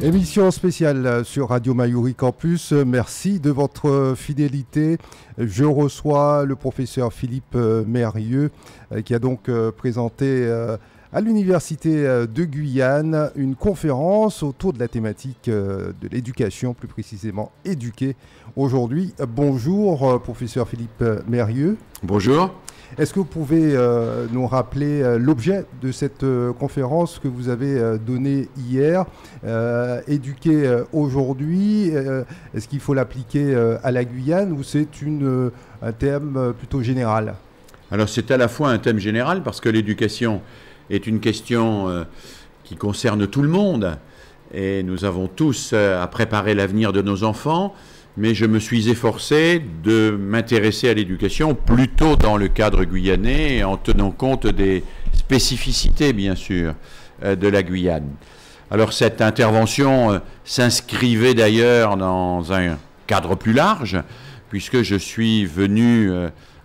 Émission spéciale sur Radio Mayuri Campus. Merci de votre fidélité. Je reçois le professeur Philippe Mérieux qui a donc présenté à l'Université de Guyane une conférence autour de la thématique de l'éducation, plus précisément éduquer. Aujourd'hui, bonjour professeur Philippe Mérieux. Bonjour. Est-ce que vous pouvez nous rappeler l'objet de cette conférence que vous avez donnée hier, éduquer aujourd'hui, est-ce qu'il faut l'appliquer à la Guyane ou c'est un thème plutôt général? Alors c'est à la fois un thème général parce que l'éducation est une question qui concerne tout le monde et nous avons tous à préparer l'avenir de nos enfants. Mais je me suis efforcé de m'intéresser à l'éducation plutôt dans le cadre guyanais et en tenant compte des spécificités, bien sûr, de la Guyane. Alors cette intervention s'inscrivait d'ailleurs dans un cadre plus large, puisque je suis venu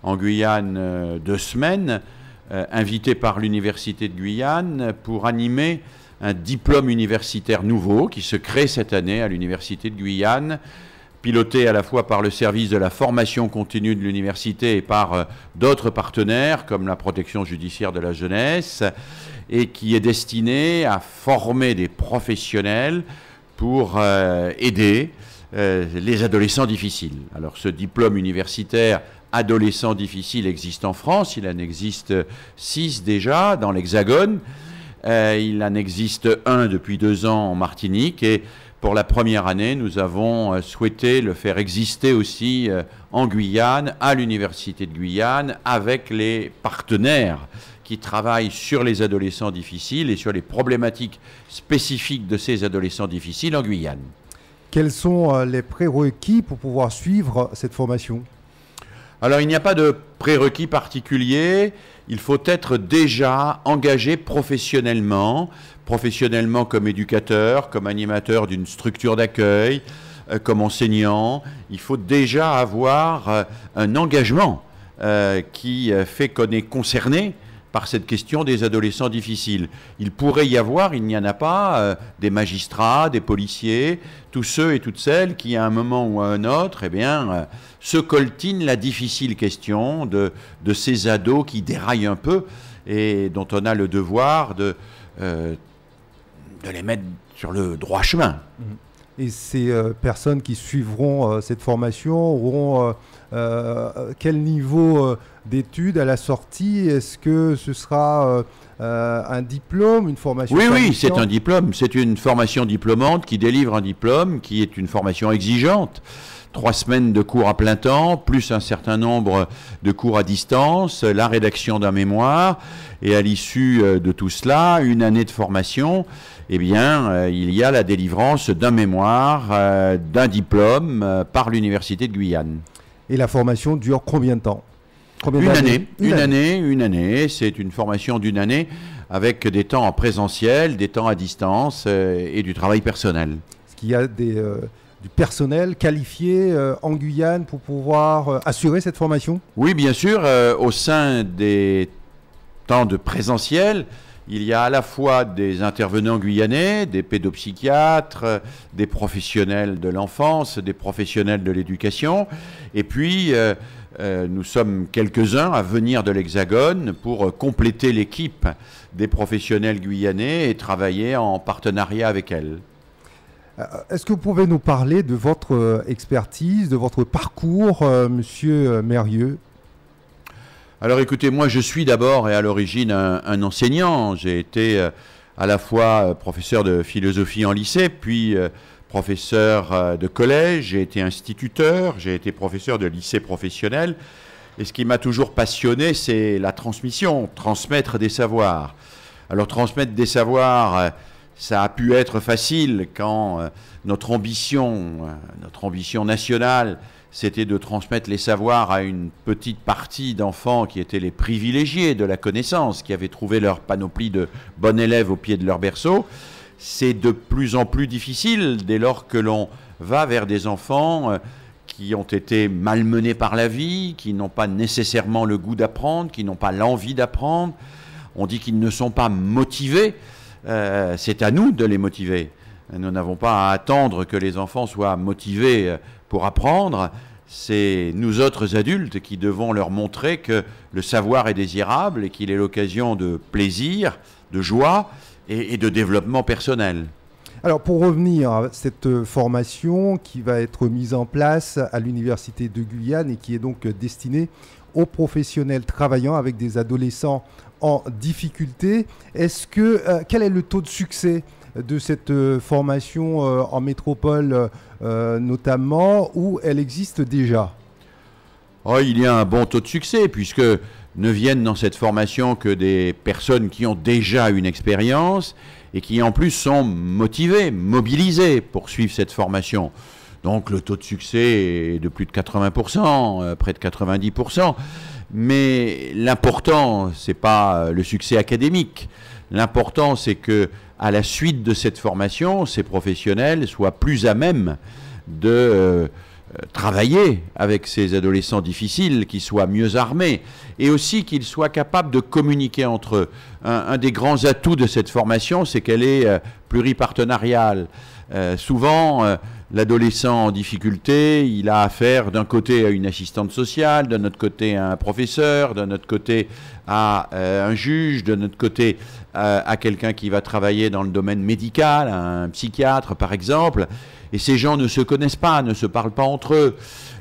en Guyane 2 semaines, invité par l'Université de Guyane pour animer un diplôme universitaire nouveau qui se crée cette année à l'Université de Guyane, piloté à la fois par le service de la formation continue de l'université et par d'autres partenaires comme la protection judiciaire de la jeunesse, et qui est destiné à former des professionnels pour aider les adolescents difficiles. Alors ce diplôme universitaire adolescent difficile existe en France, il en existe 6 déjà dans l'Hexagone, il en existe 1 depuis 2 ans en Martinique, et pour la première année, nous avons souhaité le faire exister aussi en Guyane, à l'Université de Guyane, avec les partenaires qui travaillent sur les adolescents difficiles et sur les problématiques spécifiques de ces adolescents difficiles en Guyane. Quels sont les prérequis pour pouvoir suivre cette formation ? Alors, il n'y a pas de prérequis particulier. Il faut être déjà engagé professionnellement comme éducateur, comme animateur d'une structure d'accueil, comme enseignant. Il faut déjà avoir un engagement qui fait qu'on est concerné par cette question des adolescents difficiles. Il pourrait y avoir, il n'y en a pas, des magistrats, des policiers, tous ceux et toutes celles qui, à un moment ou à un autre, se coltinent la difficile question de ces ados qui déraillent un peu et dont on a le devoir de les mettre sur le droit chemin. Et ces personnes qui suivront cette formation auront quel niveau d'études à la sortie? Est-ce que ce sera un diplôme, une formation? Oui, c'est un diplôme. C'est une formation diplômante qui délivre un diplôme qui est une formation exigeante. 3 semaines de cours à plein temps, plus un certain nombre de cours à distance, la rédaction d'un mémoire, et à l'issue de tout cela, 1 année de formation, il y a la délivrance d'un mémoire, d'un diplôme par l'Université de Guyane. Et la formation dure combien de temps? Une année. C'est une formation d'1 année avec des temps en présentiel, des temps à distance et du travail personnel. Est-ce qu'il y a du personnel qualifié en Guyane pour pouvoir assurer cette formation? Oui, bien sûr. Au sein des temps de présentiel, il y a à la fois des intervenants guyanais, des pédopsychiatres, des professionnels de l'enfance, des professionnels de l'éducation. Et puis, nous sommes quelques-uns à venir de l'Hexagone pour compléter l'équipe des professionnels guyanais et travailler en partenariat avec elles. Est-ce que vous pouvez nous parler de votre expertise, de votre parcours, monsieur Mérieux? Alors écoutez, moi je suis d'abord et à l'origine un enseignant. J'ai été à la fois professeur de philosophie en lycée, puis professeur de collège, j'ai été instituteur, j'ai été professeur de lycée professionnel. Et ce qui m'a toujours passionné, c'est la transmission, transmettre des savoirs. Alors transmettre des savoirs, ça a pu être facile quand notre ambition nationale, c'était de transmettre les savoirs à une petite partie d'enfants qui étaient les privilégiés de la connaissance, qui avaient trouvé leur panoplie de bons élèves au pied de leur berceau. C'est de plus en plus difficile dès lors que l'on va vers des enfants qui ont été malmenés par la vie, qui n'ont pas nécessairement le goût d'apprendre, qui n'ont pas l'envie d'apprendre. On dit qu'ils ne sont pas motivés. C'est à nous de les motiver. Nous n'avons pas à attendre que les enfants soient motivés pour apprendre. C'est nous autres adultes qui devons leur montrer que le savoir est désirable et qu'il est l'occasion de plaisir, de joie et de développement personnel. Alors pour revenir à cette formation qui va être mise en place à l'Université de Guyane et qui est donc destinée aux professionnels travaillant avec des adolescents en difficulté, quel est le taux de succès de cette formation en métropole notamment, où elle existe déjà? Oh, il y a un bon taux de succès puisque ne viennent dans cette formation que des personnes qui ont déjà une expérience et qui en plus sont motivées, mobilisées pour suivre cette formation. Donc le taux de succès est de plus de 80%, près de 90%. Mais l'important, ce n'est pas le succès académique. L'important, c'est que à la suite de cette formation, ces professionnels soient plus à même de travailler avec ces adolescents difficiles, qu'ils soient mieux armés et aussi qu'ils soient capables de communiquer entre eux. Un des grands atouts de cette formation, c'est qu'elle est pluripartenariale. Souvent, l'adolescent en difficulté, il a affaire d'un côté à une assistante sociale, d'un autre côté à un professeur, d'un autre côté à un juge, d'un autre côté à quelqu'un qui va travailler dans le domaine médical, un psychiatre par exemple. Et ces gens ne se connaissent pas, ne se parlent pas entre eux.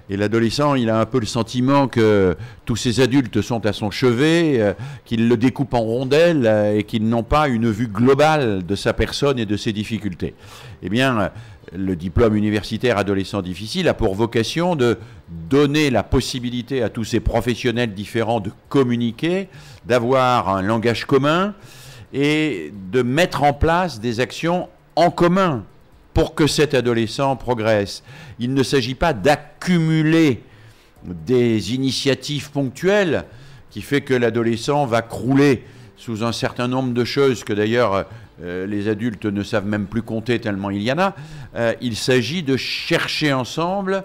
Et l'adolescent, il a un peu le sentiment que tous ces adultes sont à son chevet, qu'ils le découpent en rondelles et qu'ils n'ont pas une vue globale de sa personne et de ses difficultés. Eh bien, le diplôme universitaire adolescent difficile a pour vocation de donner la possibilité à tous ces professionnels différents de communiquer, d'avoir un langage commun et de mettre en place des actions en commun pour que cet adolescent progresse. Il ne s'agit pas d'accumuler des initiatives ponctuelles qui fait que l'adolescent va crouler sous un certain nombre de choses que d'ailleurs les adultes ne savent même plus compter tellement il y en a. Il s'agit de chercher ensemble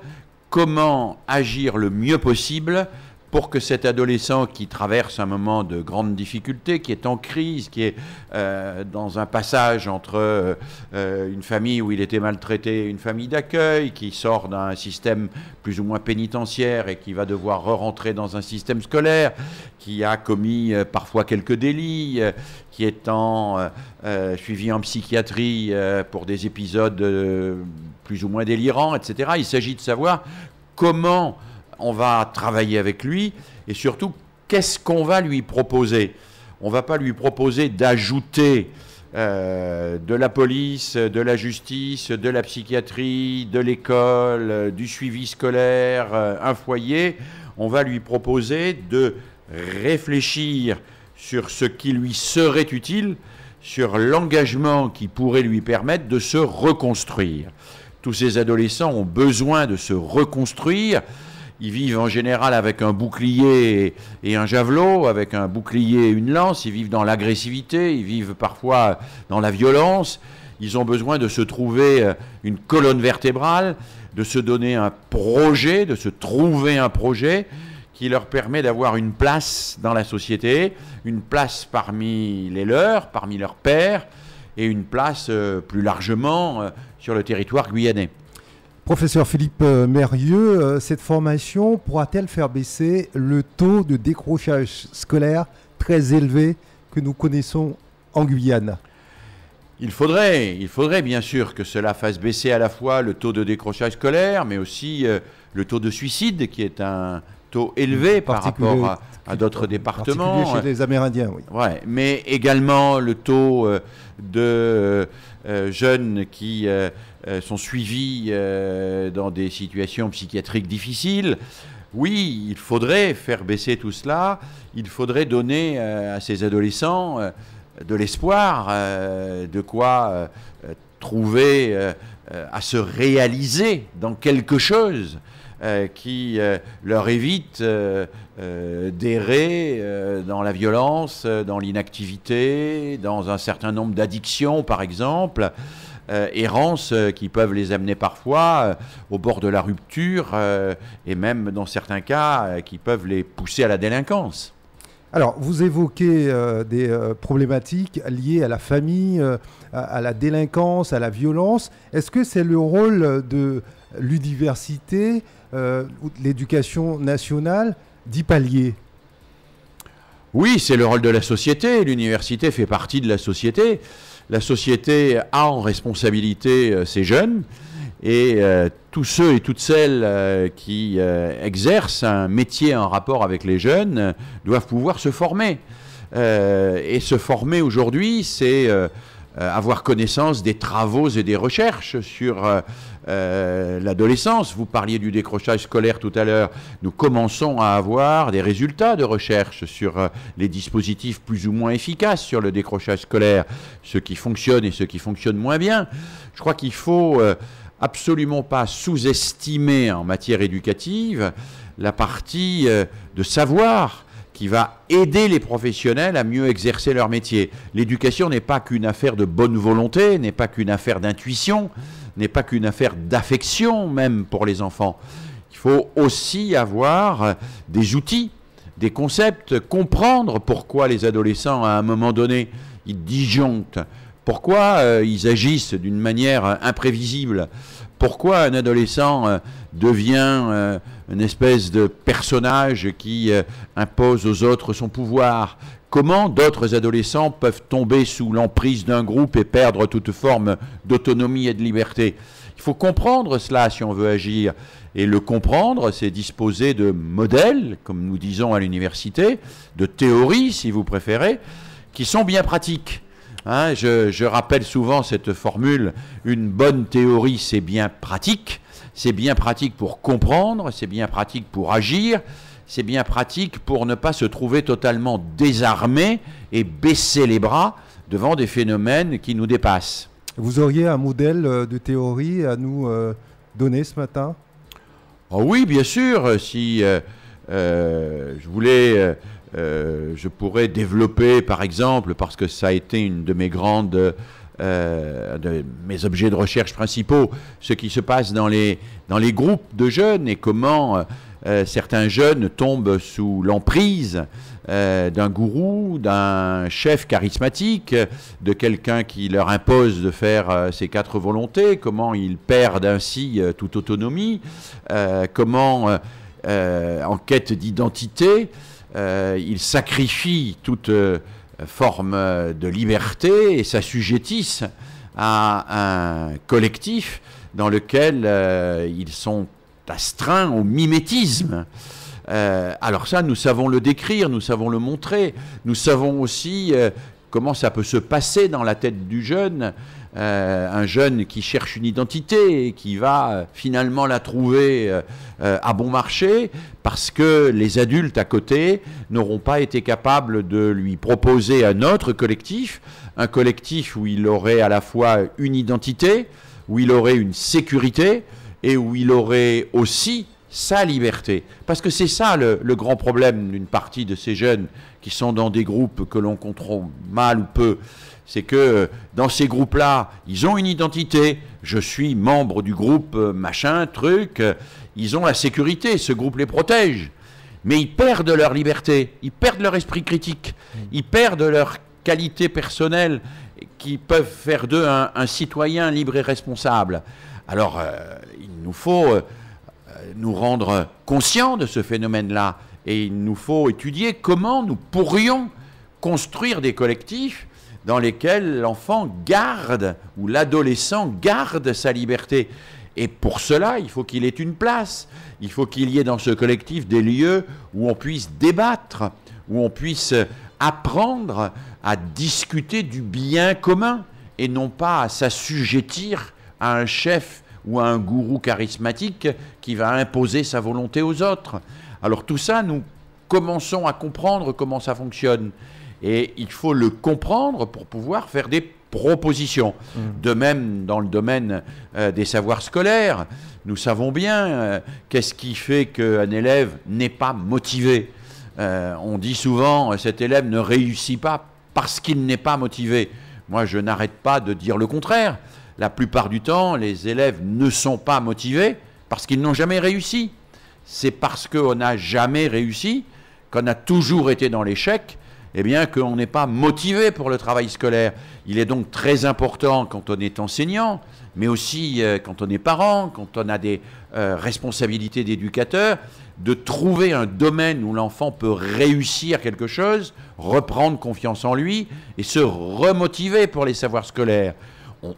comment agir le mieux possible pour que cet adolescent qui traverse un moment de grande difficulté, qui est en crise, qui est dans un passage entre une famille où il était maltraité et une famille d'accueil, qui sort d'un système plus ou moins pénitentiaire et qui va devoir re-rentrer dans un système scolaire, qui a commis parfois quelques délits, qui est suivi en psychiatrie pour des épisodes plus ou moins délirants, etc. Il s'agit de savoir comment on va travailler avec lui et surtout, qu'est-ce qu'on va lui proposer? On ne va pas lui proposer d'ajouter de la police, de la justice, de la psychiatrie, de l'école, du suivi scolaire, un foyer. On va lui proposer de réfléchir sur ce qui lui serait utile, sur l'engagement qui pourrait lui permettre de se reconstruire. Tous ces adolescents ont besoin de se reconstruire. Ils vivent en général avec un bouclier et un javelot, avec un bouclier et une lance. Ils vivent dans l'agressivité, ils vivent parfois dans la violence. Ils ont besoin de se trouver une colonne vertébrale, de se donner un projet, de se trouver un projet qui leur permet d'avoir une place dans la société, une place parmi les leurs, parmi leurs pairs, et une place plus largement sur le territoire guyanais. Professeur Philippe Mérieux, cette formation pourra-t-elle faire baisser le taux de décrochage scolaire très élevé que nous connaissons en Guyane? Il faudrait bien sûr que cela fasse baisser à la fois le taux de décrochage scolaire, mais aussi le taux de suicide, qui est un taux élevé par rapport à d'autres départements. Chez les Amérindiens, oui. Ouais, mais également le taux de jeunes qui sont suivis dans des situations psychiatriques difficiles. Oui, il faudrait faire baisser tout cela. Il faudrait donner à ces adolescents de l'espoir, de quoi trouver à se réaliser dans quelque chose qui leur évite d'errer dans la violence, dans l'inactivité, dans un certain nombre d'addictions par exemple, errances qui peuvent les amener parfois au bord de la rupture et même dans certains cas qui peuvent les pousser à la délinquance. Alors, vous évoquez des problématiques liées à la famille, à la délinquance, à la violence. Est-ce que c'est le rôle de l'université ou de l'éducation nationale d'y pallier? Oui, c'est le rôle de la société. L'université fait partie de la société. La société a en responsabilité ces jeunes et tous ceux et toutes celles qui exercent un métier en rapport avec les jeunes doivent pouvoir se former. Et se former aujourd'hui, c'est avoir connaissance des travaux et des recherches sur l'adolescence. Vous parliez du décrochage scolaire tout à l'heure. Nous commençons à avoir des résultats de recherche sur les dispositifs plus ou moins efficaces sur le décrochage scolaire, ceux qui fonctionnent et ceux qui fonctionnent moins bien. Je crois qu'il faut absolument pas sous-estimer en matière éducative la partie de savoir qui va aider les professionnels à mieux exercer leur métier. L'éducation n'est pas qu'une affaire de bonne volonté, n'est pas qu'une affaire d'intuition, n'est pas qu'une affaire d'affection même pour les enfants. Il faut aussi avoir des outils, des concepts, comprendre pourquoi les adolescents, à un moment donné, ils disjonctent, pourquoi ils agissent d'une manière imprévisible, pourquoi un adolescent devient une espèce de personnage qui impose aux autres son pouvoir. Comment d'autres adolescents peuvent tomber sous l'emprise d'un groupe et perdre toute forme d'autonomie et de liberté? Il faut comprendre cela si on veut agir. Et le comprendre, c'est disposer de modèles, comme nous disons à l'université, de théories, si vous préférez, qui sont bien pratiques. Hein, je rappelle souvent cette formule, une bonne théorie, c'est bien pratique. C'est bien pratique pour comprendre, c'est bien pratique pour agir, c'est bien pratique pour ne pas se trouver totalement désarmé et baisser les bras devant des phénomènes qui nous dépassent. Vous auriez un modèle de théorie à nous donner ce matin? Oh oui, bien sûr. Si je voulais, je pourrais développer, par exemple, parce que ça a été une de mes grandes... de mes objets de recherche principaux, ce qui se passe dans les groupes de jeunes et comment certains jeunes tombent sous l'emprise d'un gourou, d'un chef charismatique, de quelqu'un qui leur impose de faire ses quatre volontés, comment ils perdent ainsi toute autonomie, comment en quête d'identité, ils sacrifient toute forme de liberté et s'assujettissent à un collectif dans lequel ils sont astreints au mimétisme. Alors ça, nous savons le décrire, nous savons le montrer, nous savons aussi comment ça peut se passer dans la tête du jeune, un jeune qui cherche une identité et qui va finalement la trouver à bon marché parce que les adultes à côté n'auront pas été capables de lui proposer un autre collectif, un collectif où il aurait à la fois une identité, où il aurait une sécurité et où il aurait aussi sa liberté. Parce que c'est ça le grand problème d'une partie de ces jeunes qui sont dans des groupes que l'on contrôle mal ou peu. C'est que dans ces groupes-là, ils ont une identité. Je suis membre du groupe machin, truc. Ils ont la sécurité, ce groupe les protège. Mais ils perdent leur liberté, ils perdent leur esprit critique, ils perdent leur qualité personnelle qui peuvent faire d'eux un citoyen libre et responsable. Alors, il nous faut nous rendre conscients de ce phénomène-là et il nous faut étudier comment nous pourrions construire des collectifs dans lesquels l'enfant garde ou l'adolescent garde sa liberté. Et pour cela, il faut qu'il ait une place. Il faut qu'il y ait dans ce collectif des lieux où on puisse débattre, où on puisse apprendre à discuter du bien commun et non pas à s'assujettir à un chef ou à un gourou charismatique qui va imposer sa volonté aux autres. Alors tout ça, nous commençons à comprendre comment ça fonctionne. Et il faut le comprendre pour pouvoir faire des propositions. De même, dans le domaine des savoirs scolaires, nous savons bien qu'est-ce qui fait qu'un élève n'est pas motivé. On dit souvent, cet élève ne réussit pas parce qu'il n'est pas motivé. Moi, je n'arrête pas de dire le contraire. La plupart du temps, les élèves ne sont pas motivés parce qu'ils n'ont jamais réussi. C'est parce qu'on n'a jamais réussi qu'on a toujours été dans l'échec, eh bien qu'on n'est pas motivé pour le travail scolaire. Il est donc très important quand on est enseignant, mais aussi quand on est parent, quand on a des responsabilités d'éducateur, de trouver un domaine où l'enfant peut réussir quelque chose, reprendre confiance en lui et se remotiver pour les savoirs scolaires.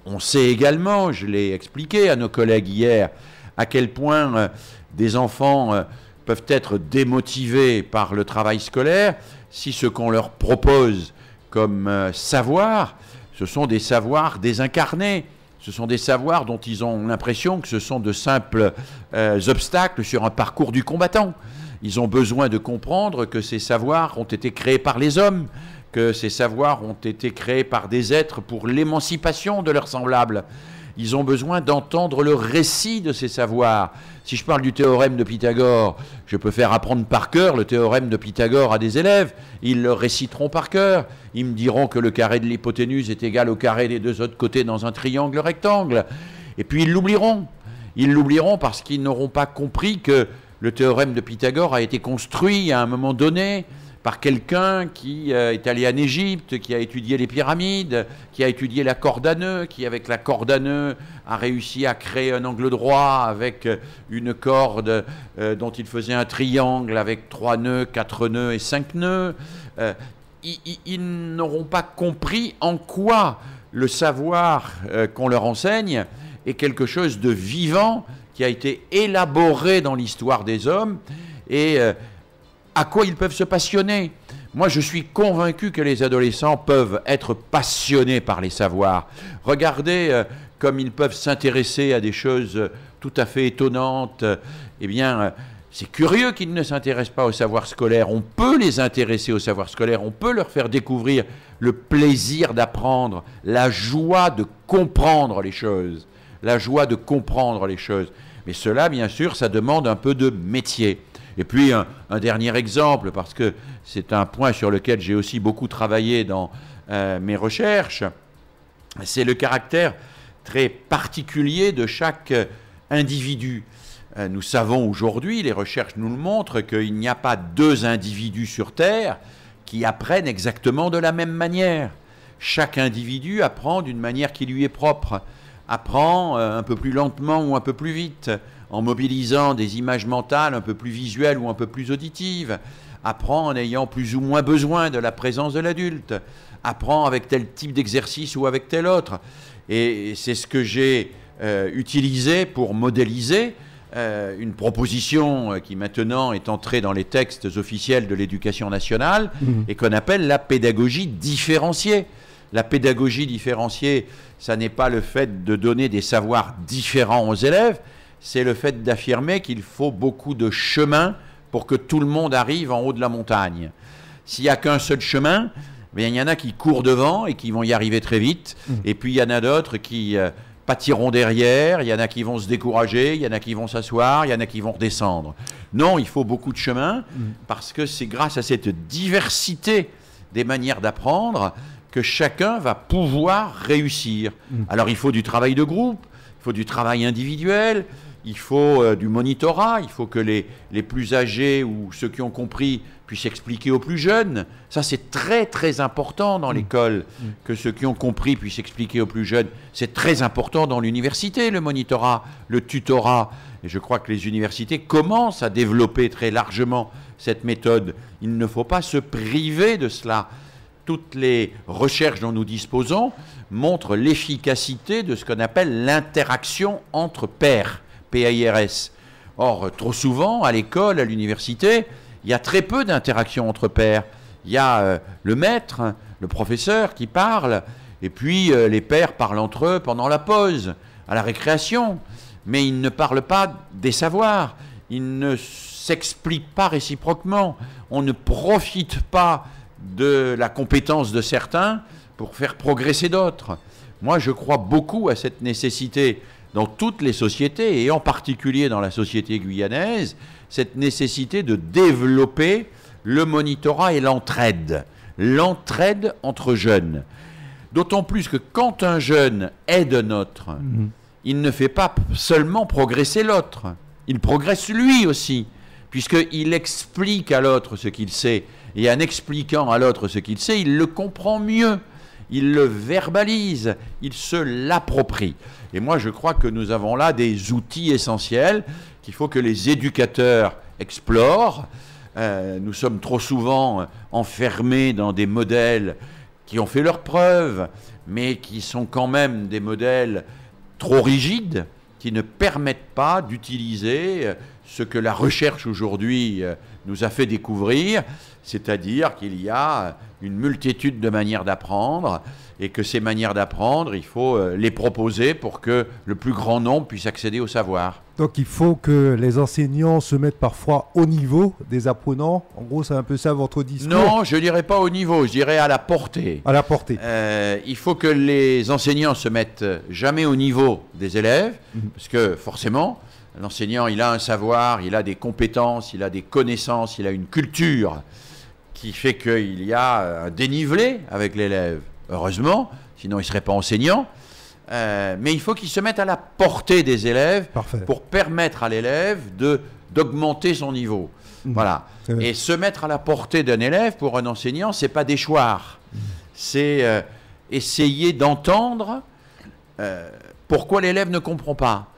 On sait également, je l'ai expliqué à nos collègues hier, à quel point des enfants peuvent être démotivés par le travail scolaire si ce qu'on leur propose comme savoir, ce sont des savoirs désincarnés. Ce sont des savoirs dont ils ont l'impression que ce sont de simples obstacles sur un parcours du combattant. Ils ont besoin de comprendre que ces savoirs ont été créés par les hommes, que ces savoirs ont été créés par des êtres pour l'émancipation de leurs semblables. Ils ont besoin d'entendre le récit de ces savoirs. Si je parle du théorème de Pythagore, je peux faire apprendre par cœur le théorème de Pythagore à des élèves. Ils le réciteront par cœur. Ils me diront que le carré de l'hypoténuse est égal au carré des deux autres côtés dans un triangle rectangle. Et puis ils l'oublieront. Ils l'oublieront parce qu'ils n'auront pas compris que le théorème de Pythagore a été construit à un moment donné par quelqu'un qui est allé en Égypte, qui a étudié les pyramides, qui a étudié la corde à nœuds, qui avec la corde à nœuds a réussi à créer un angle droit avec une corde dont il faisait un triangle avec 3 nœuds, 4 nœuds et 5 nœuds. Ils n'auront pas compris en quoi le savoir qu'on leur enseigne est quelque chose de vivant qui a été élaboré dans l'histoire des hommes et à quoi ils peuvent se passionner. Moi, je suis convaincu que les adolescents peuvent être passionnés par les savoirs. Regardez comme ils peuvent s'intéresser à des choses tout à fait étonnantes. Eh bien, c'est curieux qu'ils ne s'intéressent pas au savoir scolaire. On peut les intéresser au savoir scolaire, on peut leur faire découvrir le plaisir d'apprendre, la joie de comprendre les choses. La joie de comprendre les choses. Mais cela, bien sûr, ça demande un peu de métier. Et puis, un dernier exemple, parce que c'est un point sur lequel j'ai aussi beaucoup travaillé dans mes recherches, c'est le caractère très particulier de chaque individu. Nous savons aujourd'hui, les recherches nous le montrent, qu'il n'y a pas 2 individus sur Terre qui apprennent exactement de la même manière. Chaque individu apprend d'une manière qui lui est propre, apprend un peu plus lentement ou un peu plus vite, en mobilisant des images mentales un peu plus visuelles ou un peu plus auditives, apprend en ayant plus ou moins besoin de la présence de l'adulte, apprend avec tel type d'exercice ou avec tel autre. Et c'est ce que j'ai utilisé pour modéliser une proposition qui maintenant est entrée dans les textes officiels de l'éducation nationale et qu'on appelle la pédagogie différenciée. La pédagogie différenciée, ça n'est pas le fait de donner des savoirs différents aux élèves, c'est le fait d'affirmer qu'il faut beaucoup de chemin pour que tout le monde arrive en haut de la montagne. S'il n'y a qu'un seul chemin, bien, il y en a qui courent devant et qui vont y arriver très vite, et puis il y en a d'autres qui pâtiront derrière, il y en a qui vont se décourager, il y en a qui vont s'asseoir, il y en a qui vont redescendre. Non, il faut beaucoup de chemin, parce que c'est grâce à cette diversité des manières d'apprendre que chacun va pouvoir réussir. Alors il faut du travail de groupe, il faut du travail individuel, il faut du monitorat, il faut que les plus âgés ou ceux qui ont compris puissent expliquer aux plus jeunes. Ça, c'est très, très important dans l'école, que ceux qui ont compris puissent expliquer aux plus jeunes. C'est très important dans l'université, le monitorat, le tutorat. Et je crois que les universités commencent à développer très largement cette méthode. Il ne faut pas se priver de cela. Toutes les recherches dont nous disposons montrent l'efficacité de ce qu'on appelle l'interaction entre pairs, P-A-I-R-S. Or, trop souvent, à l'école, à l'université, il y a très peu d'interaction entre pairs. Il y a le maître, le professeur qui parle, et puis les pairs parlent entre eux pendant la pause, à la récréation. Mais ils ne parlent pas des savoirs, ils ne s'expliquent pas réciproquement, on ne profite pas de la compétence de certains pour faire progresser d'autres. Moi, je crois beaucoup à cette nécessité dans toutes les sociétés, et en particulier dans la société guyanaise, cette nécessité de développer le monitorat et l'entraide entre jeunes. D'autant plus que quand un jeune aide un autre, il ne fait pas seulement progresser l'autre, il progresse lui aussi. puisqu'il explique à l'autre ce qu'il sait, et en expliquant à l'autre ce qu'il sait, il le comprend mieux, il le verbalise, il se l'approprie. Et moi, je crois que nous avons là des outils essentiels qu'il faut que les éducateurs explorent. Nous sommes trop souvent enfermés dans des modèles qui ont fait leurs preuves, mais qui sont quand même des modèles trop rigides, qui ne permettent pas d'utiliser ce que la recherche aujourd'hui nous a fait découvrir, c'est-à-dire qu'il y a une multitude de manières d'apprendre, et que ces manières d'apprendre, il faut les proposer pour que le plus grand nombre puisse accéder au savoir. Donc il faut que les enseignants se mettent parfois au niveau des apprenants. En gros, c'est un peu ça votre discours? Non, je ne dirais pas au niveau, je dirais à la portée. À la portée. Il faut que les enseignants se mettent jamais au niveau des élèves, parce que forcément, l'enseignant, il a un savoir, il a des compétences, il a des connaissances, il a une culture qui fait qu'il y a un dénivelé avec l'élève. Heureusement, sinon il ne serait pas enseignant. Mais il faut qu'il se mette à la portée des élèves. Parfait. Pour permettre à l'élève d'augmenter son niveau. Voilà. Et se mettre à la portée d'un élève pour un enseignant, c'est pas déchoir. C'est essayer d'entendre pourquoi l'élève ne comprend pas.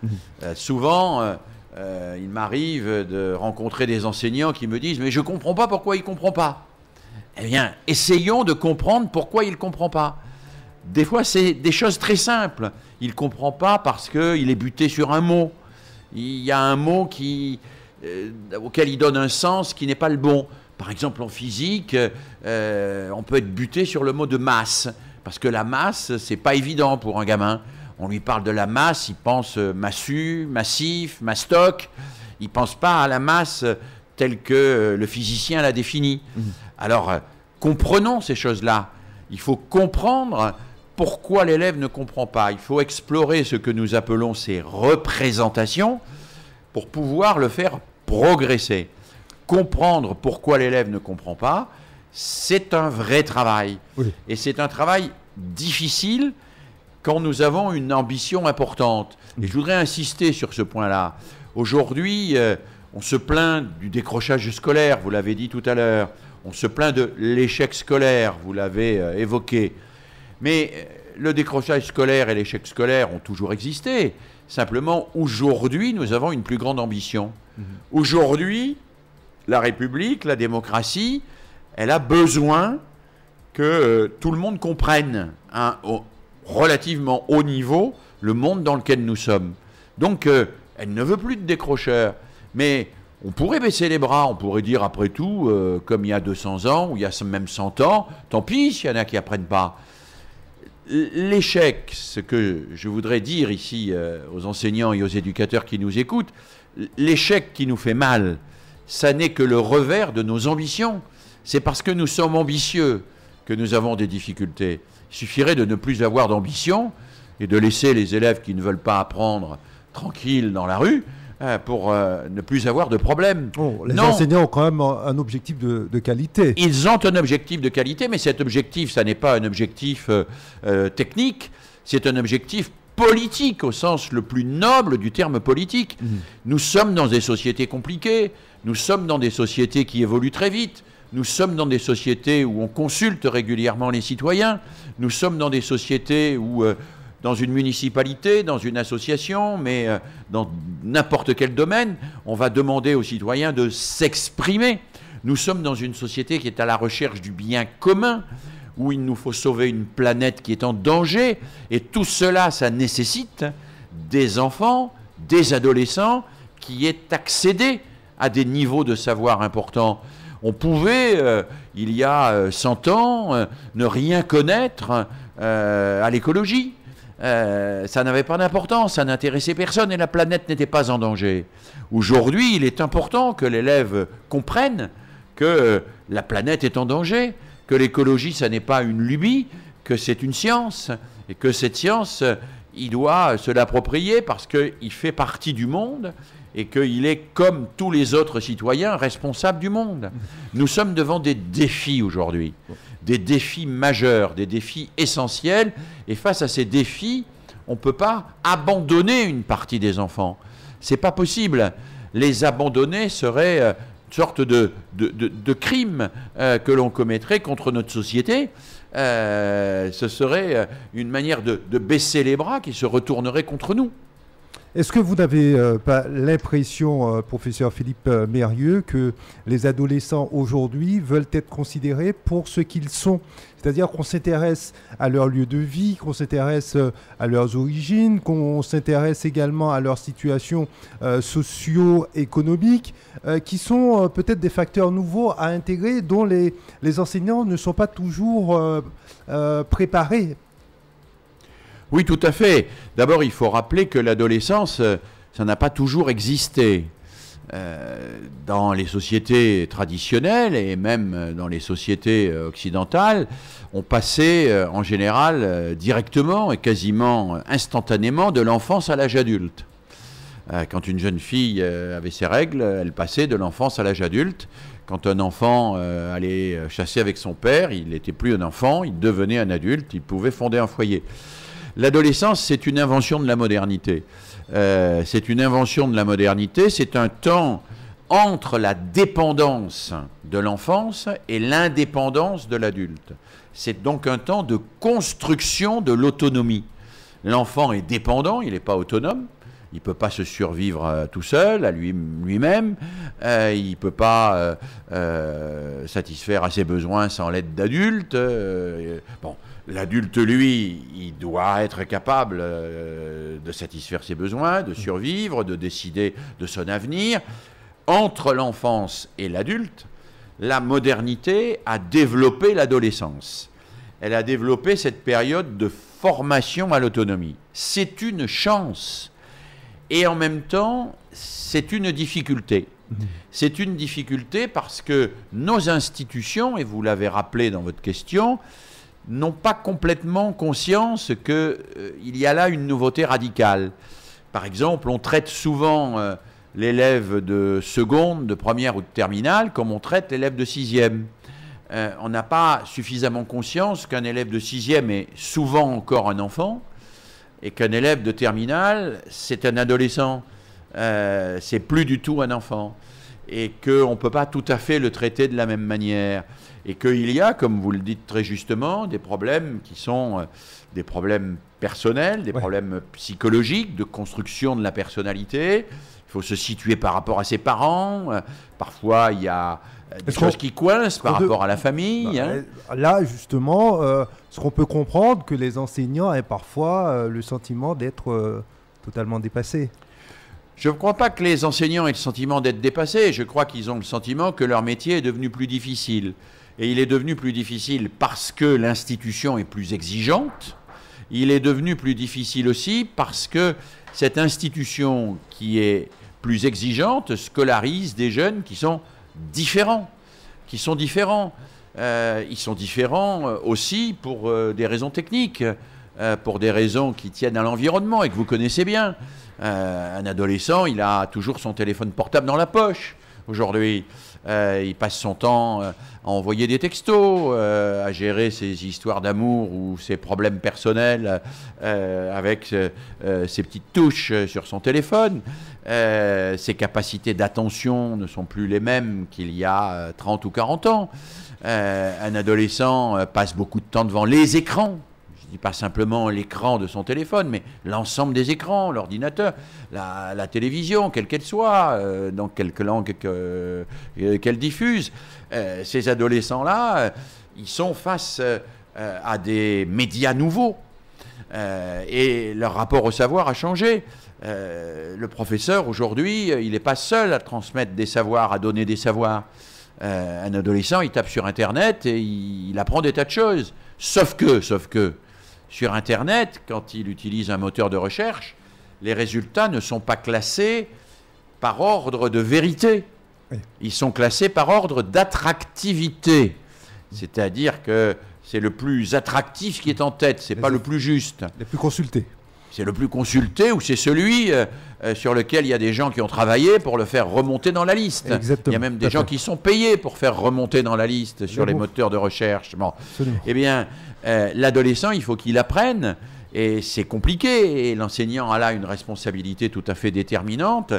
Souvent, il m'arrive de rencontrer des enseignants qui me disent « mais je ne comprends pas pourquoi il ne comprend pas ». Eh bien, essayons de comprendre pourquoi il ne comprend pas. Des fois, c'est des choses très simples. Il ne comprend pas parce qu'il est buté sur un mot. Il y a un mot auquel il donne un sens qui n'est pas le bon. Par exemple, en physique, on peut être buté sur le mot de masse. Parce que la masse, ce n'est pas évident pour un gamin. On lui parle de la masse, il pense massu, massif, mastoc. Il ne pense pas à la masse telle que le physicien l'a définie. Alors, comprenons ces choses-là. Il faut comprendre pourquoi l'élève ne comprend pas. Il faut explorer ce que nous appelons ces représentations pour pouvoir le faire progresser. Comprendre pourquoi l'élève ne comprend pas, c'est un vrai travail. Oui. Et c'est un travail difficile quand nous avons une ambition importante. Et je voudrais insister sur ce point-là. Aujourd'hui, on se plaint du décrochage scolaire, vous l'avez dit tout à l'heure. On se plaint de l'échec scolaire, vous l'avez évoqué. Mais le décrochage scolaire et l'échec scolaire ont toujours existé. Simplement, aujourd'hui, nous avons une plus grande ambition. Aujourd'hui, la République, la démocratie, elle a besoin que tout le monde comprenne au relativement haut niveau le monde dans lequel nous sommes. Donc, elle ne veut plus de décrocheurs. Mais on pourrait baisser les bras, on pourrait dire après tout, comme il y a 200 ans, ou il y a même 100 ans, tant pis s'il y en a qui n'apprennent pas. L'échec, ce que je voudrais dire ici aux enseignants et aux éducateurs qui nous écoutent, l'échec qui nous fait mal, ça n'est que le revers de nos ambitions. C'est parce que nous sommes ambitieux que nous avons des difficultés. Il suffirait de ne plus avoir d'ambition et de laisser les élèves qui ne veulent pas apprendre tranquilles dans la rue, pour ne plus avoir de problème. Oh, les enseignants ont quand même un objectif de qualité. Ils ont un objectif de qualité, mais cet objectif, ça n'est pas un objectif technique, c'est un objectif politique, au sens le plus noble du terme politique. Nous sommes dans des sociétés compliquées, nous sommes dans des sociétés qui évoluent très vite, nous sommes dans des sociétés où on consulte régulièrement les citoyens, nous sommes dans des sociétés où... dans une municipalité, dans une association, mais dans n'importe quel domaine, on va demander aux citoyens de s'exprimer. Nous sommes dans une société qui est à la recherche du bien commun, où il nous faut sauver une planète qui est en danger, et tout cela, ça nécessite des enfants, des adolescents qui aient accédé à des niveaux de savoir importants. On pouvait, il y a 100 ans, ne rien connaître à l'écologie. Ça n'avait pas d'importance, ça n'intéressait personne et la planète n'était pas en danger. Aujourd'hui, il est important que l'élève comprenne que la planète est en danger, que l'écologie, ça n'est pas une lubie, que c'est une science, et que cette science, il doit se l'approprier parce qu'il fait partie du monde et qu'il est, comme tous les autres citoyens, responsable du monde. Nous sommes devant des défis aujourd'hui, des défis majeurs, des défis essentiels, et face à ces défis, on ne peut pas abandonner une partie des enfants. C'est pas possible. Les abandonner serait une sorte de crime que l'on commettrait contre notre société. Ce serait une manière de baisser les bras qui se retournerait contre nous. Est-ce que vous n'avez pas l'impression, professeur Philippe Mérieux, que les adolescents aujourd'hui veulent être considérés pour ce qu'ils sont? C'est-à-dire qu'on s'intéresse à leur lieu de vie, qu'on s'intéresse à leurs origines, qu'on s'intéresse également à leur situation socio-économique, qui sont peut-être des facteurs nouveaux à intégrer, dont les enseignants ne sont pas toujours préparés. Oui, tout à fait. D'abord, il faut rappeler que l'adolescence, ça n'a pas toujours existé. Dans les sociétés traditionnelles et même dans les sociétés occidentales, on passait en général directement et quasiment instantanément de l'enfance à l'âge adulte. Quand une jeune fille avait ses règles, elle passait de l'enfance à l'âge adulte. Quand un enfant allait chasser avec son père, il n'était plus un enfant, il devenait un adulte, il pouvait fonder un foyer. L'adolescence, c'est une invention de la modernité. C'est une invention de la modernité, c'est un temps entre la dépendance de l'enfance et l'indépendance de l'adulte. C'est donc un temps de construction de l'autonomie. L'enfant est dépendant, il n'est pas autonome. Il ne peut pas se survivre tout seul, à lui-même. Il ne peut pas satisfaire à ses besoins sans l'aide d'adultes. Bon, l'adulte, lui, il doit être capable de satisfaire ses besoins, de survivre, de décider de son avenir. Entre l'enfance et l'adulte, la modernité a développé l'adolescence. Elle a développé cette période de formation à l'autonomie. C'est une chance. Et en même temps, c'est une difficulté. C'est une difficulté parce que nos institutions, et vous l'avez rappelé dans votre question, n'ont pas complètement conscience qu'il y a là une nouveauté radicale. Par exemple, on traite souvent l'élève de seconde, de première ou de terminale comme on traite l'élève de sixième. On n'a pas suffisamment conscience qu'un élève de sixième est souvent encore un enfant, et qu'un élève de terminale, c'est un adolescent, c'est plus du tout un enfant, et qu'on ne peut pas tout à fait le traiter de la même manière, et qu'il y a, comme vous le dites très justement, des problèmes qui sont des problèmes personnels, des problèmes psychologiques, de construction de la personnalité. Il faut se situer par rapport à ses parents, parfois il y a des choses qui coincent par rapport à la famille. Là, justement, ce qu'on peut comprendre, que les enseignants aient parfois le sentiment d'être totalement dépassés. Je ne crois pas que les enseignants aient le sentiment d'être dépassés. Je crois qu'ils ont le sentiment que leur métier est devenu plus difficile. Et il est devenu plus difficile parce que l'institution est plus exigeante. Il est devenu plus difficile aussi parce que cette institution qui est plus exigeante scolarise des jeunes qui sont différents. Ils sont différents aussi pour des raisons techniques, pour des raisons qui tiennent à l'environnement et que vous connaissez bien. Un adolescent, il a toujours son téléphone portable dans la poche. Aujourd'hui, il passe son temps à envoyer des textos, à gérer ses histoires d'amour ou ses problèmes personnels avec ses petites touches sur son téléphone. Ses capacités d'attention ne sont plus les mêmes qu'il y a 30 ou 40 ans. Un adolescent passe beaucoup de temps devant les écrans. Je ne dis pas simplement l'écran de son téléphone, mais l'ensemble des écrans, l'ordinateur, la télévision, quelle qu'elle soit, dans quelque langue qu'elle diffuse. Ces adolescents-là, ils sont face à des médias nouveaux et leur rapport au savoir a changé. Le professeur, aujourd'hui, il n'est pas seul à transmettre des savoirs, à donner des savoirs. Un adolescent, il tape sur Internet et il apprend des tas de choses. Sauf que, sur Internet, quand il utilise un moteur de recherche, les résultats ne sont pas classés par ordre de vérité. Ils sont classés par ordre d'attractivité. C'est-à-dire que c'est le plus attractif qui est en tête, c'est pas le plus juste. Les plus consultés. C'est le plus consulté ou c'est celui sur lequel il y a des gens qui ont travaillé pour le faire remonter dans la liste. Exactement. Il y a même des gens qui sont payés pour faire remonter dans la liste sur les moteurs de recherche. Bon. Eh bien, l'adolescent, il faut qu'il apprenne Et c'est compliqué, et l'enseignant a là une responsabilité tout à fait déterminante,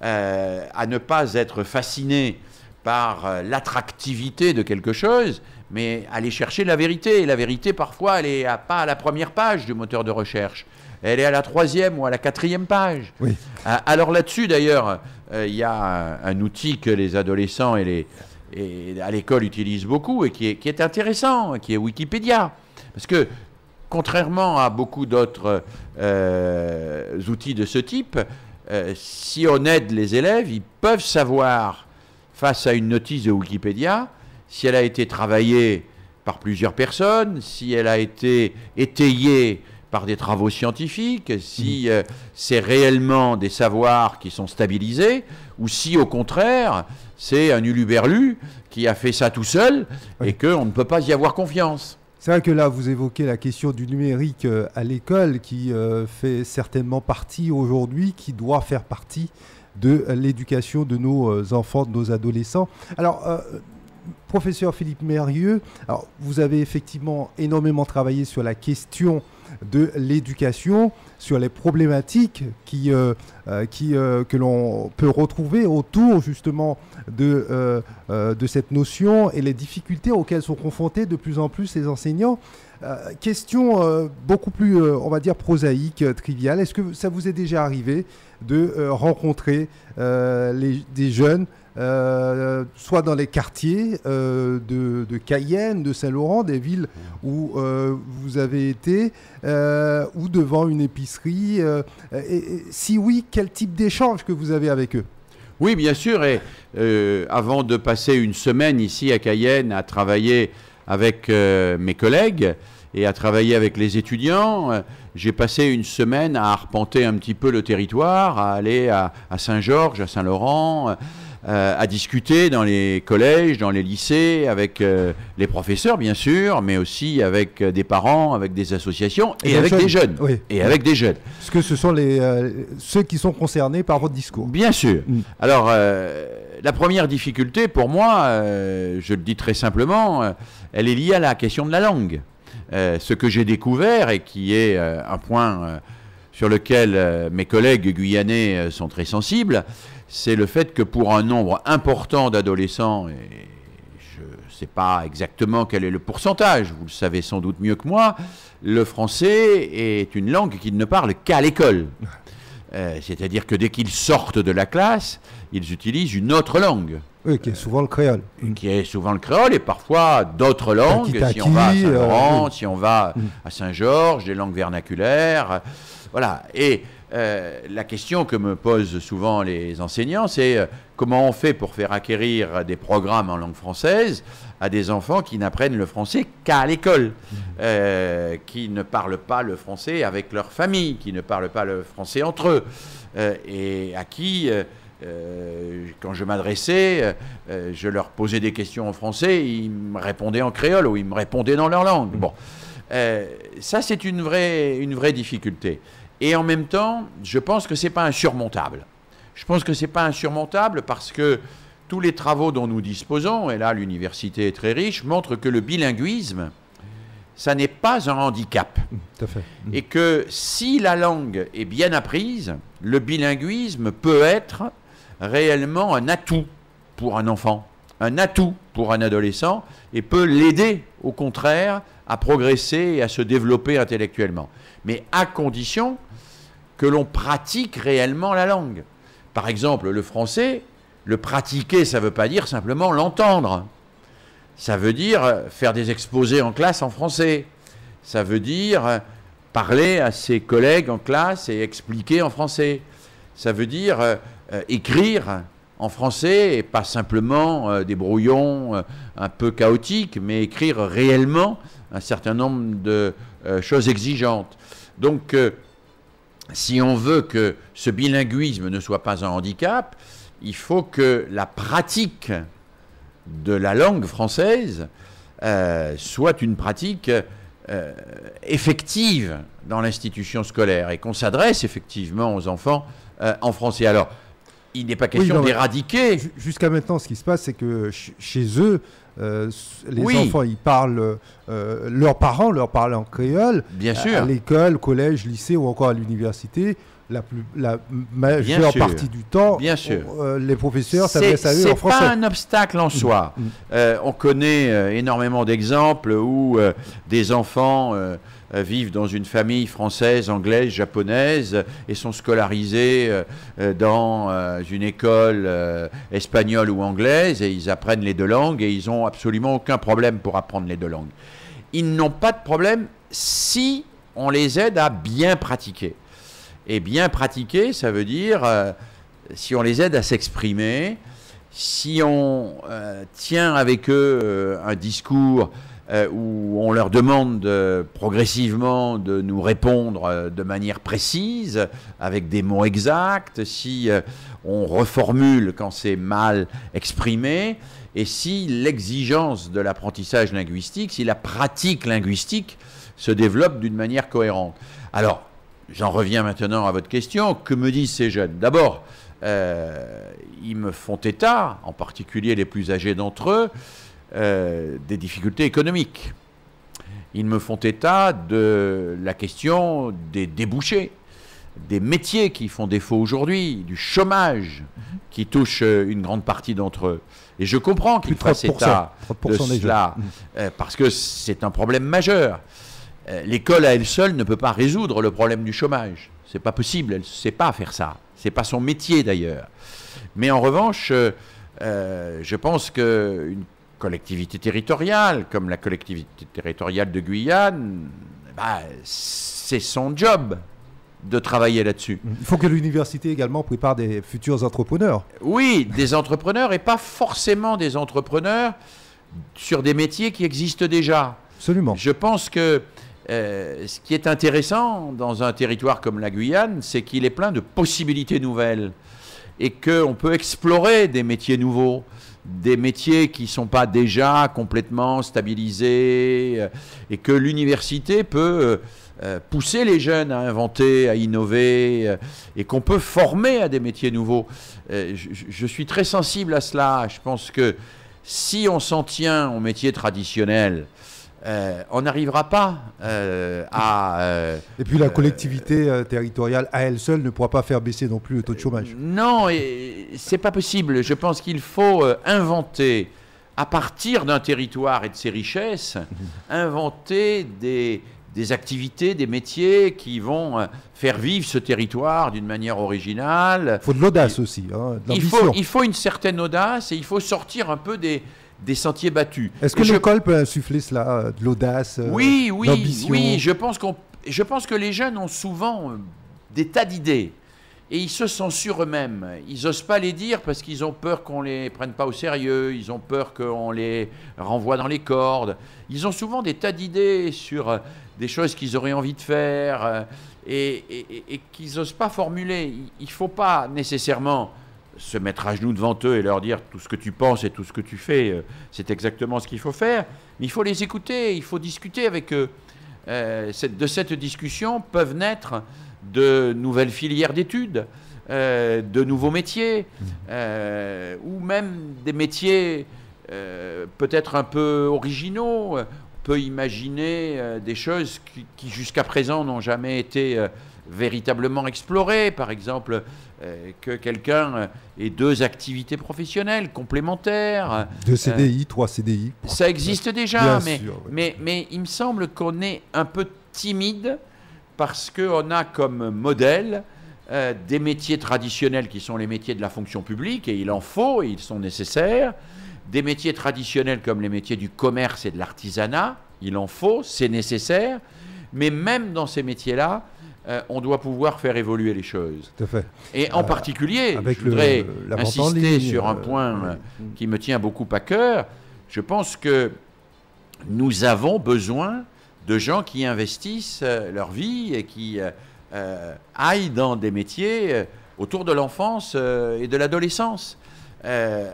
à ne pas être fasciné par l'attractivité de quelque chose, mais aller chercher la vérité. Et la vérité, parfois, elle n'est pas à la première page du moteur de recherche. Elle est à la 3e ou à la 4e page. Oui. Alors là-dessus, d'ailleurs, il y a un outil que les adolescents et à l'école utilisent beaucoup et qui est intéressant, qui est Wikipédia. Parce que, contrairement à beaucoup d'autres outils de ce type, si on aide les élèves, ils peuvent savoir, face à une notice de Wikipédia, si elle a été travaillée par plusieurs personnes, si elle a été étayée par des travaux scientifiques, si c'est réellement des savoirs qui sont stabilisés, ou si au contraire c'est un uluberlu qui a fait ça tout seul et qu'on ne peut pas y avoir confiance. C'est vrai que là, vous évoquez la question du numérique à l'école qui fait certainement partie aujourd'hui, qui doit faire partie de l'éducation de nos enfants, de nos adolescents. Alors, professeur Philippe Mérieux, alors, vous avez effectivement énormément travaillé sur la question de l'éducation, sur les problématiques que l'on peut retrouver autour justement de cette notion et les difficultés auxquelles sont confrontés de plus en plus les enseignants. Question beaucoup plus, on va dire, prosaïque, triviale. Est-ce que ça vous est déjà arrivé de rencontrer des jeunes, soit dans les quartiers de Cayenne, de Saint-Laurent, des villes où vous avez été, ou devant une épicerie, et si oui, quel type d'échange que vous avez avec eux? Oui, bien sûr, et avant de passer une semaine ici à Cayenne à travailler avec mes collègues et à travailler avec les étudiants, j'ai passé une semaine à arpenter un petit peu le territoire, à aller à Saint-Georges, à Saint-Laurent, à discuter dans les collèges, dans les lycées, avec les professeurs bien sûr, mais aussi avec des parents, avec des associations et avec des jeunes. Oui. Et avec des jeunes. Parce que ce sont ceux qui sont concernés par votre discours. Bien sûr. Alors, la première difficulté pour moi, je le dis très simplement, elle est liée à la question de la langue. Ce que j'ai découvert et qui est un point sur lequel mes collègues guyanais sont très sensibles, c'est le fait que pour un nombre important d'adolescents, et je ne sais pas exactement quel est le pourcentage, vous le savez sans doute mieux que moi, le français est une langue qu'ils ne parlent qu'à l'école. C'est-à-dire que dès qu'ils sortent de la classe, ils utilisent une autre langue. Oui, qui est souvent le créole. Qui est souvent le créole et parfois d'autres langues. Si on va à Saint-Laurent, si on va à Saint-Georges, des langues vernaculaires. Voilà. Et la question que me posent souvent les enseignants, c'est comment on fait pour faire acquérir des programmes en langue française à des enfants qui n'apprennent le français qu'à l'école, qui ne parlent pas le français avec leur famille, qui ne parlent pas le français entre eux, et à qui... quand je m'adressais, je leur posais des questions en français, ils me répondaient en créole ou ils me répondaient dans leur langue. Bon, ça c'est une vraie difficulté. Et en même temps, je pense que c'est pas insurmontable. Je pense que c'est pas insurmontable parce que tous les travaux dont nous disposons, et là l'université est très riche, montrent que le bilinguisme, ça n'est pas un handicap. Tout à fait. Et que si la langue est bien apprise, le bilinguisme peut être réellement un atout pour un enfant, un atout pour un adolescent, et peut l'aider, au contraire, à progresser et à se développer intellectuellement. Mais à condition que l'on pratique réellement la langue. Par exemple, le français, le pratiquer, ça ne veut pas dire simplement l'entendre. Ça veut dire faire des exposés en classe en français. Ça veut dire parler à ses collègues en classe et expliquer en français. Ça veut dire écrire en français et pas simplement des brouillons un peu chaotiques, mais écrire réellement un certain nombre de choses exigeantes. Donc, si on veut que ce bilinguisme ne soit pas un handicap, il faut que la pratique de la langue française soit une pratique effective dans l'institution scolaire et qu'on s'adresse effectivement aux enfants en français. Alors, il n'est pas question d'éradiquer. Jusqu'à maintenant, ce qui se passe, c'est que chez eux, les enfants, ils parlent, leurs parents leur parlent en créole. Bien sûr. À l'école, collège, lycée ou encore à l'université. La majeure partie du temps, les professeurs s'adressent à eux en français. C'est pas un obstacle en soi. On connaît énormément d'exemples où des enfants vivent dans une famille française, anglaise, japonaise et sont scolarisés dans une école espagnole ou anglaise et ils apprennent les deux langues et ils n'ont absolument aucun problème pour apprendre les deux langues. Ils n'ont pas de problème si on les aide à bien pratiquer. Et bien pratiquer, ça veut dire si on les aide à s'exprimer, si on tient avec eux un discours où on leur demande progressivement de nous répondre de manière précise, avec des mots exacts, si on reformule quand c'est mal exprimé, et si l'exigence de l'apprentissage linguistique, si la pratique linguistique se développe d'une manière cohérente. Alors, j'en reviens maintenant à votre question. Que me disent ces jeunes? D'abord, ils me font état, en particulier les plus âgés d'entre eux, des difficultés économiques. Ils me font état de la question des débouchés, des métiers qui font défaut aujourd'hui, du chômage qui touche une grande partie d'entre eux. Et je comprends qu'ils fassent état de cela, parce que c'est un problème majeur. L'école à elle seule ne peut pas résoudre le problème du chômage. C'est pas possible, elle ne sait pas faire ça. C'est pas son métier d'ailleurs. Mais en revanche, je pense qu'une collectivité territoriale, comme la collectivité territoriale de Guyane, c'est son job de travailler là-dessus. Il faut que l'université également prépare des futurs entrepreneurs. Oui, des entrepreneurs et pas forcément des entrepreneurs sur des métiers qui existent déjà. Absolument. Je pense que ce qui est intéressant dans un territoire comme la Guyane, c'est qu'il est plein de possibilités nouvelles et qu'on peut explorer des métiers nouveaux, des métiers qui ne sont pas déjà complètement stabilisés et que l'université peut pousser les jeunes à inventer, à innover et qu'on peut former à des métiers nouveaux. Je suis très sensible à cela. Je pense que si on s'en tient aux métiers traditionnels, on n'arrivera pas à... et puis la collectivité territoriale à elle seule ne pourra pas faire baisser non plus le taux de chômage. Non, c'est pas possible. Je pense qu'il faut inventer, à partir d'un territoire et de ses richesses, inventer des activités, des métiers qui vont faire vivre ce territoire d'une manière originale. Il faut de l'audace aussi, de l'ambition. Il faut une certaine audace et il faut sortir un peu des sentiers battus. Est-ce que l'école peut insuffler cela, de l'audace, l'ambition? Oui, je pense que les jeunes ont souvent des tas d'idées et ils se censurent eux-mêmes. Ils n'osent pas les dire parce qu'ils ont peur qu'on ne les prenne pas au sérieux, ils ont peur qu'on les renvoie dans les cordes. Ils ont souvent des tas d'idées sur des choses qu'ils auraient envie de faire et qu'ils n'osent pas formuler. Il ne faut pas nécessairement se mettre à genoux devant eux et leur dire tout ce que tu penses et tout ce que tu fais, c'est exactement ce qu'il faut faire. Mais il faut les écouter, il faut discuter avec eux. De cette discussion peuvent naître de nouvelles filières d'études, de nouveaux métiers, ou même des métiers peut-être un peu originaux. On peut imaginer des choses qui jusqu'à présent n'ont jamais été véritablement explorées. Par exemple, que quelqu'un ait 2 activités professionnelles complémentaires. 2 CDI, 3 CDI. Ça existe déjà, Bien sûr, oui. mais il me semble qu'on est un peu timide parce qu'on a comme modèle des métiers traditionnels qui sont les métiers de la fonction publique, et il en faut, et ils sont nécessaires. Des métiers traditionnels comme les métiers du commerce et de l'artisanat, il en faut, c'est nécessaire. Mais même dans ces métiers-là, on doit pouvoir faire évoluer les choses. Tout à fait. Et en particulier, je voudrais insister sur un point qui me tient beaucoup à cœur. Je pense que nous avons besoin de gens qui investissent leur vie et qui aillent dans des métiers autour de l'enfance et de l'adolescence.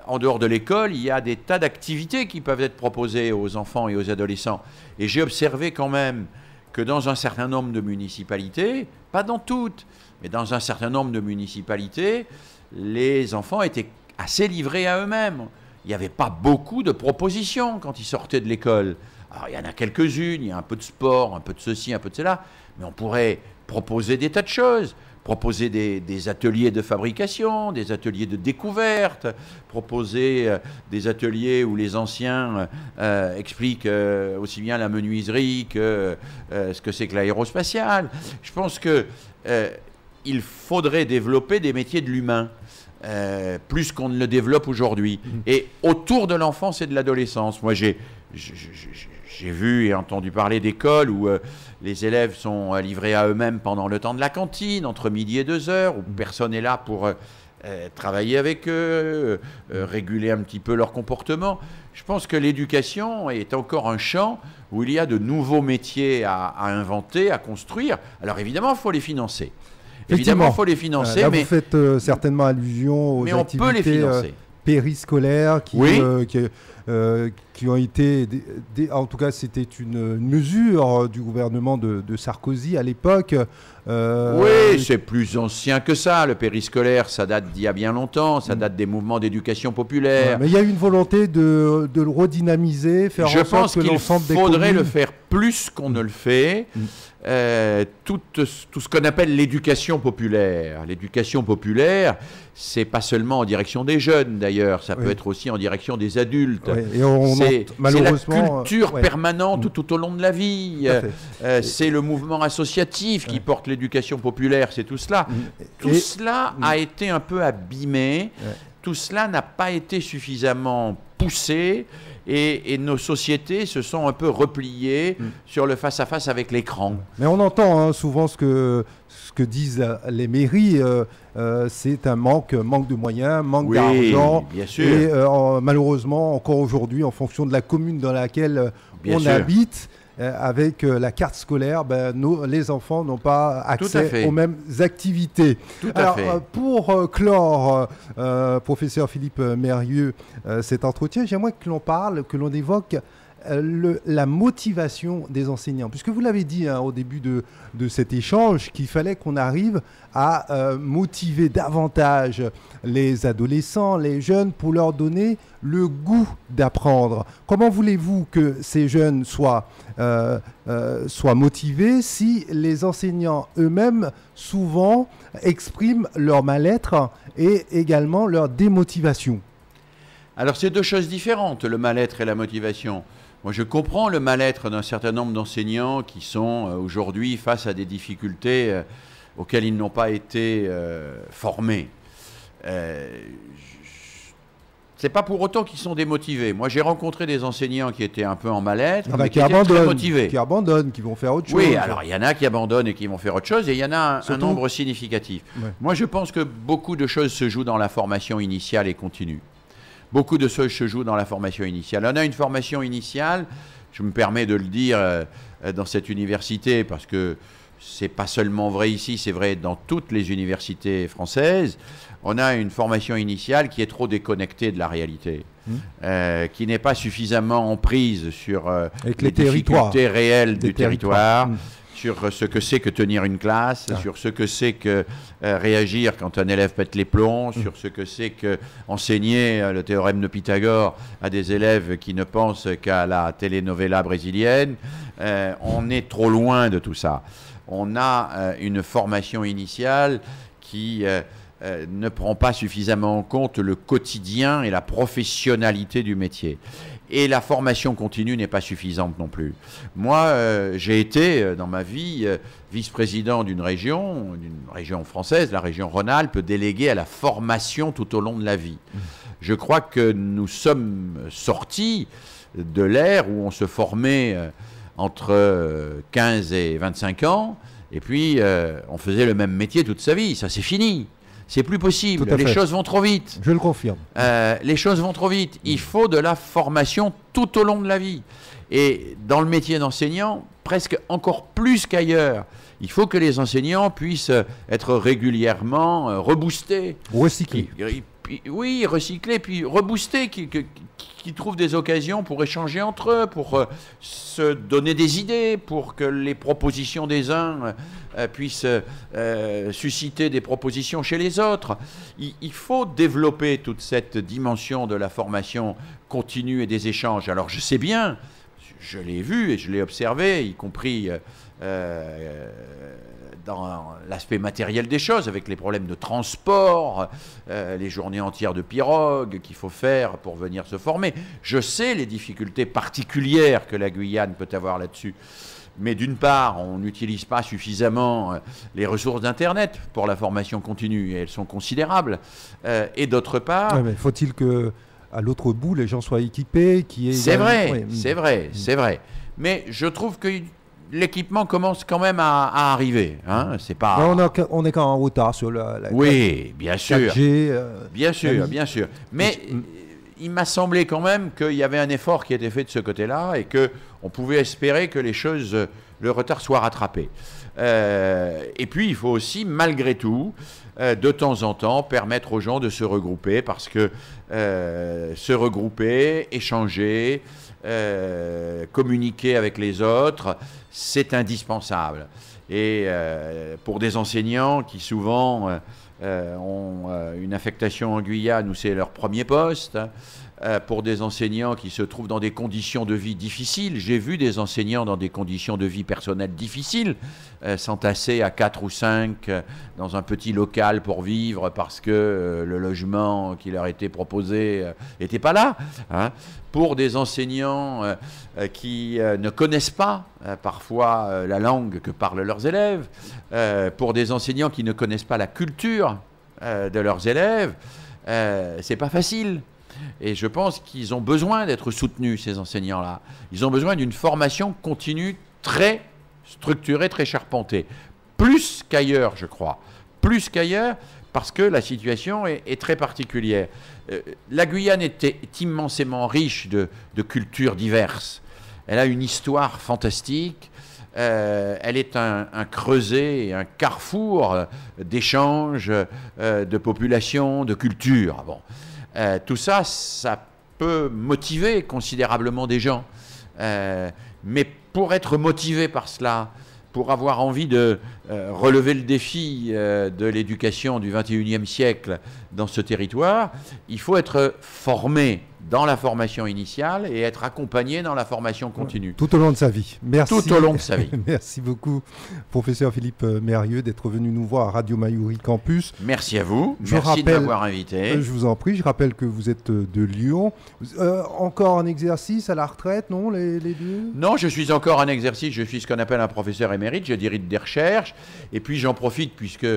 En dehors de l'école, il y a des tas d'activités qui peuvent être proposées aux enfants et aux adolescents. Et j'ai observé quand même que dans un certain nombre de municipalités, pas dans toutes, mais dans un certain nombre de municipalités, les enfants étaient assez livrés à eux-mêmes. Il n'y avait pas beaucoup de propositions quand ils sortaient de l'école. Alors, il y en a quelques-unes, il y a un peu de sport, un peu de ceci, un peu de cela, mais on pourrait proposer des tas de choses, proposer des ateliers de fabrication, des ateliers de découverte, proposer des ateliers où les anciens expliquent aussi bien la menuiserie que ce que c'est que l'aérospatiale. Je pense qu'il faudrait développer des métiers de l'humain. Plus qu'on ne le développe aujourd'hui. Et autour de l'enfance et de l'adolescence, moi j'ai vu et entendu parler d'écoles où les élèves sont livrés à eux-mêmes pendant le temps de la cantine, entre midi et 2 heures, où personne n'est là pour travailler avec eux, réguler un petit peu leur comportement. Je pense que l'éducation est encore un champ où il y a de nouveaux métiers à inventer, à construire. Alors évidemment, il faut les financer. Évidemment, il faut les financer. Là, mais vous faites certainement allusion aux activités on peut les financer. Périscolaires Oui. Qui ont été... en tout cas, c'était une mesure du gouvernement de Sarkozy à l'époque. Oui, c'est plus ancien que ça. Le périscolaire, ça date d'il y a bien longtemps. Ça date des mouvements d'éducation populaire. Ouais, mais il y a une volonté de le redynamiser, faire en sorte que l'ensemble des communes... Je pense qu'il faudrait le faire plus qu'on ne le fait. Tout ce qu'on appelle l'éducation populaire. L'éducation populaire, c'est pas seulement en direction des jeunes d'ailleurs, ça peut être aussi en direction des adultes. Et malheureusement, c'est la culture permanente tout au long de la vie. C'est le mouvement associatif qui porte l'éducation populaire, c'est tout cela. Tout cela a été un peu abîmé, tout cela n'a pas été suffisamment poussé. Et nos sociétés se sont un peu repliées sur le face-à-face avec l'écran. Mais on entend souvent ce que disent les mairies, c'est un manque de moyens, manque d'argent. Bien sûr. Et malheureusement, encore aujourd'hui, en fonction de la commune dans laquelle on habite, avec la carte scolaire, les enfants n'ont pas accès aux mêmes activités. Pour clore, professeur Philippe Mérieux, cet entretien, j'aimerais que l'on parle, que l'on évoque la motivation des enseignants. Puisque vous l'avez dit au début de cet échange, qu'il fallait qu'on arrive à motiver davantage les adolescents, les jeunes, pour leur donner le goût d'apprendre. Comment voulez-vous que ces jeunes soient motivés si les enseignants eux-mêmes, souvent, expriment leur mal-être et également leur démotivation? Alors, c'est deux choses différentes, le mal-être et la motivation. Moi, je comprends le mal-être d'un certain nombre d'enseignants qui sont aujourd'hui face à des difficultés auxquelles ils n'ont pas été formés. C'est pas pour autant qu'ils sont démotivés. Moi, j'ai rencontré des enseignants qui étaient un peu en mal-être, mais qui étaient très motivés. Qui abandonnent, qui vont faire autre chose. Oui, alors il y en a qui abandonnent et qui vont faire autre chose, et il y en a un nombre significatif. Ouais. Moi, je pense que beaucoup de choses se jouent dans la formation initiale et continue. Beaucoup de choses se jouent dans la formation initiale. On a une formation initiale, je me permets de le dire dans cette université, parce que c'est pas seulement vrai ici, c'est vrai dans toutes les universités françaises. On a une formation initiale qui est trop déconnectée de la réalité, qui n'est pas suffisamment en prise sur les difficultés réelles du territoire. Sur ce que c'est que tenir une classe, sur ce que c'est que réagir quand un élève pète les plombs, sur ce que c'est que enseigner le théorème de Pythagore à des élèves qui ne pensent qu'à la telenovela brésilienne. On est trop loin de tout ça. On a une formation initiale qui ne prend pas suffisamment en compte le quotidien et la professionnalité du métier. Et la formation continue n'est pas suffisante non plus. Moi, j'ai été, dans ma vie, vice-président d'une région française, la région Rhône-Alpes, délégué à la formation tout au long de la vie. Je crois que nous sommes sortis de l'ère où on se formait entre 15 et 25 ans, et puis on faisait le même métier toute sa vie. Ça, c'est fini. C'est plus possible. Les choses vont trop vite. Je le confirme. Les choses vont trop vite. Il faut de la formation tout au long de la vie. Et dans le métier d'enseignant, presque encore plus qu'ailleurs, il faut que les enseignants puissent être régulièrement reboostés. Recyclés. puis, oui, recycler, puis rebooster, qui trouvent des occasions pour échanger entre eux, pour se donner des idées, pour que les propositions des uns puissent susciter des propositions chez les autres. Il faut développer toute cette dimension de la formation continue et des échanges. Alors je sais bien, je l'ai vu et je l'ai observé, y compris dans l'aspect matériel des choses, avec les problèmes de transport, les journées entières de pirogue qu'il faut faire pour venir se former. Je sais les difficultés particulières que la Guyane peut avoir là-dessus. Mais d'une part, on n'utilise pas suffisamment les ressources d'Internet pour la formation continue, et elles sont considérables. Et d'autre part... Ouais, mais faut-il que, à l'autre bout, les gens soient équipés, c'est vrai, c'est vrai, c'est vrai. Mais je trouve que l'équipement commence quand même à arriver. Hein. C'est pas... on est quand même en retard sur la oui, bien sûr. 4G, bien sûr, bien sûr. Mais il m'a semblé quand même qu'il y avait un effort qui était fait de ce côté-là et qu'on pouvait espérer que les choses, le retard soit rattrapé. Et puis, il faut aussi, malgré tout, de temps en temps, permettre aux gens de se regrouper parce que se regrouper, échanger, communiquer avec les autres, c'est indispensable. Et pour des enseignants qui souvent ont une affectation en Guyane où c'est leur premier poste, pour des enseignants qui se trouvent dans des conditions de vie difficiles. J'ai vu des enseignants dans des conditions de vie personnelle difficiles, s'entasser à 4 ou 5 dans un petit local pour vivre parce que le logement qui leur était proposé n'était pas là. Hein. Pour des enseignants qui ne connaissent pas parfois la langue que parlent leurs élèves, pour des enseignants qui ne connaissent pas la culture de leurs élèves, c'est pas facile. Et je pense qu'ils ont besoin d'être soutenus, ces enseignants-là. Ils ont besoin d'une formation continue très structurée, très charpentée. Plus qu'ailleurs, je crois. Plus qu'ailleurs, parce que la situation est très particulière. La Guyane est immensément riche de cultures diverses. Elle a une histoire fantastique. Elle est un creuset, un carrefour d'échanges, de populations, de cultures. Bon. Tout ça, ça peut motiver considérablement des gens. Mais pour être motivé par cela, pour avoir envie de relever le défi de l'éducation du XXIe siècle dans ce territoire, il faut être formé dans la formation initiale et être accompagné dans la formation continue. Tout au long de sa vie. Merci. Tout au long de sa vie. Merci beaucoup, professeur Philippe Mérieux, d'être venu nous voir à Radio Mayuri Campus. Merci à vous. Merci de m'avoir invité. Je vous en prie. Je rappelle que vous êtes de Lyon. Encore en exercice à la retraite, non, les deux? Non, je suis encore en exercice. Je suis ce qu'on appelle un professeur émérite. Je dirige des recherches. Et puis j'en profite puisque...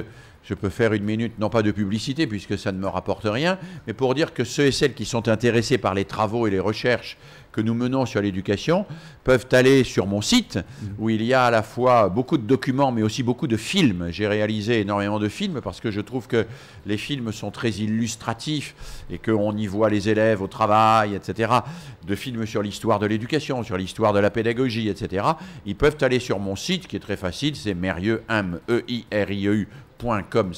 je peux faire une minute, non pas de publicité, puisque ça ne me rapporte rien, mais pour dire que ceux et celles qui sont intéressés par les travaux et les recherches que nous menons sur l'éducation peuvent aller sur mon site, où il y a à la fois beaucoup de documents, mais aussi beaucoup de films. J'ai réalisé énormément de films, parce que je trouve que les films sont très illustratifs, et qu'on y voit les élèves au travail, etc. De films sur l'histoire de l'éducation, sur l'histoire de la pédagogie, etc. Ils peuvent aller sur mon site, qui est très facile, c'est Mérieux, .com.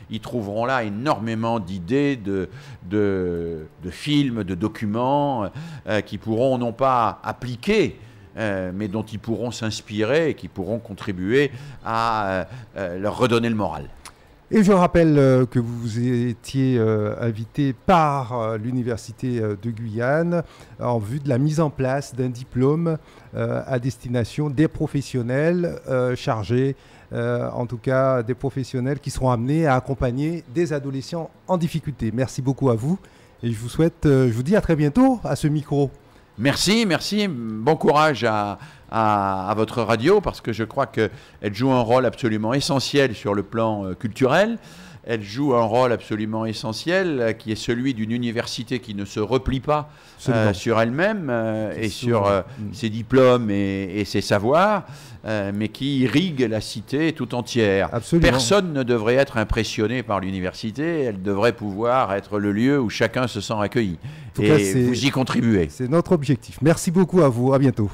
Ils trouveront là énormément d'idées, de films, de documents qui pourront non pas appliquer, mais dont ils pourront s'inspirer et qui pourront contribuer à leur redonner le moral. Et je rappelle que vous étiez invité par l'Université de Guyane en vue de la mise en place d'un diplôme à destination des professionnels chargés, en tout cas des professionnels qui seront amenés à accompagner des adolescents en difficulté. Merci beaucoup à vous et je vous dis à très bientôt à ce micro. Merci, merci. Bon courage à votre radio, parce que je crois qu'elle joue un rôle absolument essentiel sur le plan culturel. Elle joue un rôle absolument essentiel qui est celui d'une université qui ne se replie pas sur elle-même et sur ses diplômes et ses savoirs, mais qui irrigue la cité tout entière. Absolument. Personne ne devrait être impressionné par l'université. Elle devrait pouvoir être le lieu où chacun se sent accueilli. Et vous y contribuez. C'est notre objectif. Merci beaucoup à vous. À bientôt.